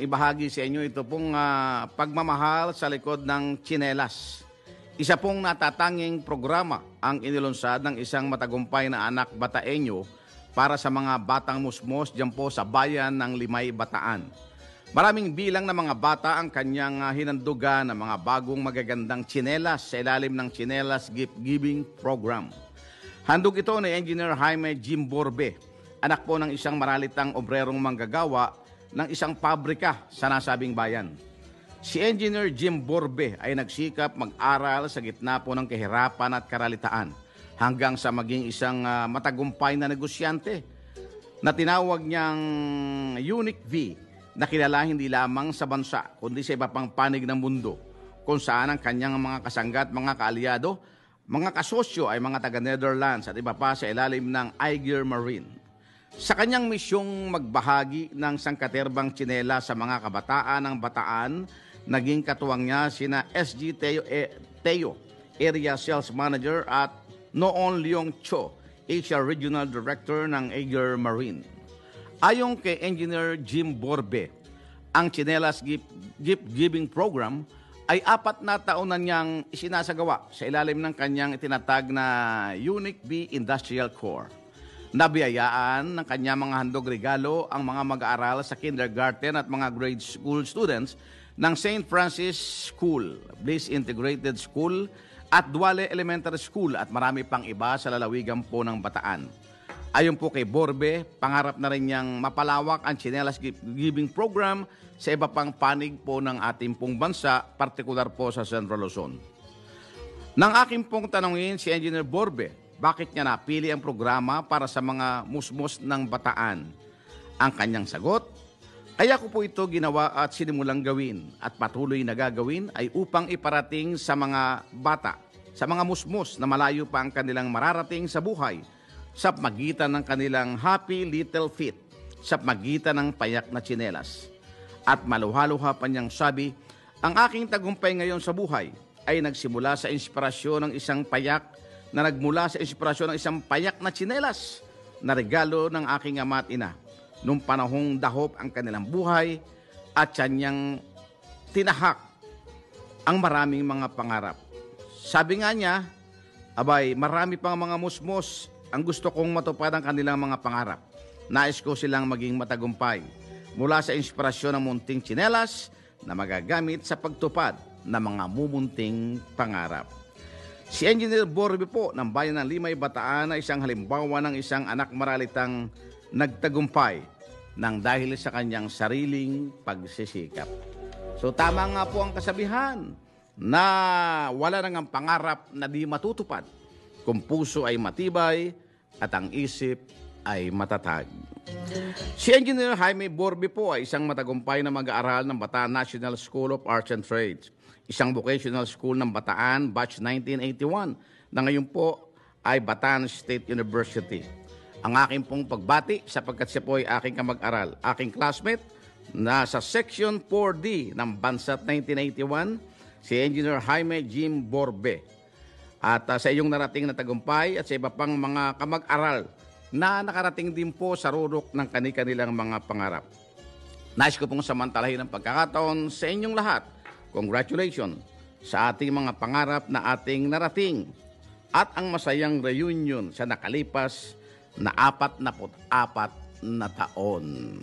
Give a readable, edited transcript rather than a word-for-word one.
ibahagi sa inyo ito pong pagmamahal sa likod ng tsinelas. Isa pong natatanging programa ang inilunsad ng isang matagumpay na anak Bataeño para sa mga batang musmos diyan po sa bayan ng Limay, Bataan. Maraming bilang na mga bata ang kanyang hinandugan ng mga bagong magagandang tsinelas sa ilalim ng Tsinelas Gift Giving Program. Handog ito ni Engineer Jaime Jim Borbe, anak po ng isang maralitang obrerong manggagawa ng isang pabrika sa nasabing bayan. Si Engineer Jim Borbe ay nagsikap mag-aral sa gitna po ng kahirapan at karalitaan hanggang sa maging isang matagumpay na negosyante na tinawag niyang Unique V, na kilala hindi lamang sa bansa kundi sa iba pang panig ng mundo, kung saan ang kanyang mga kasanggat, mga kaalyado, mga kasosyo ay mga taga-Netherlands at iba pa sa ilalim ng Aegir Marine. Sa kanyang misyong magbahagi ng sangkaterbang tsinela sa mga kabataan ng Bataan, naging katuwang niya sina SG Teo, Area Sales Manager, at Noon Leong Cho, Asia Regional Director ng Aegir Marine. Ayon kay Engineer Jim Borbe, ang Tsinelas Gift Giving Program ay 4 na taon na niyang isinasagawa sa ilalim ng kanyang itinatag na Unique B Industrial Core. Nabiyayaan ng kanya mga handog regalo ang mga mag-aaral sa kindergarten at mga grade school students ng St. Francis School, Bliss Integrated School at Duale Elementary School at marami pang iba sa lalawigan po ng Bataan. Ayon po kay Borbe, pangarap na rin niyang mapalawak ang Tsinelas Giving Program sa iba pang panig po ng ating pong bansa, partikular po sa Central Luzon. Nang aking pong tanongin si Engineer Borbe, bakit niya napili ang programa para sa mga musmos ng Bataan? Ang kanyang sagot, kaya ko po ito ginawa at sinimulang gawin at patuloy na gagawin ay upang iparating sa mga bata, sa mga musmos na malayo pa ang kanilang mararating sa buhay sa pagitan ng kanilang happy little feet, sa pagitan ng payak na tsinelas. At maluhaluha pa niyang sabi, ang aking tagumpay ngayon sa buhay ay nagsimula sa inspirasyon ng isang payak na nagmula sa inspirasyon ng isang payak na tsinelas na regalo ng aking ama at ina nung panahong dahop ang kanilang buhay at kanyang tinahak ang maraming mga pangarap. Sabi nga niya, abay, marami pang mga musmos ang gusto kong matupad ang kanilang mga pangarap. Nais ko silang maging matagumpay mula sa inspirasyon ng munting tsinelas na magagamit sa pagtupad ng mga mumunting pangarap. Si Engineer Borbe po ng bayan ng Limay, Bataan ay isang halimbawa ng isang anak maralitang nagtagumpay nang dahil sa kanyang sariling pagsisikap. So tama nga po ang kasabihan na wala nang ang pangarap na di matutupad kung puso ay matibay at ang isip ay matatag. Si Engineer Jaime Borbe po ay isang matagumpay na mag-aaral ng Bataan National School of Arts and Trades, isang vocational school ng Bataan, batch 1981, na ngayon po ay Bataan State University. Ang aking pong pagbati sapagkat siya po ay aking kamag-aral, aking classmate na sa Section 4D ng Bansat 1981, si Engineer Jaime Jim Borbe. At sa iyong narating na tagumpay at sa iba pang mga kamag-aral na nakarating din po sa rurok ng kanilang mga pangarap. Nais ko pong samantalahin ang pagkakataon sa inyong lahat. Congratulations sa ating mga pangarap na ating narating at ang masayang reunion sa nakalipas na 44 na taon.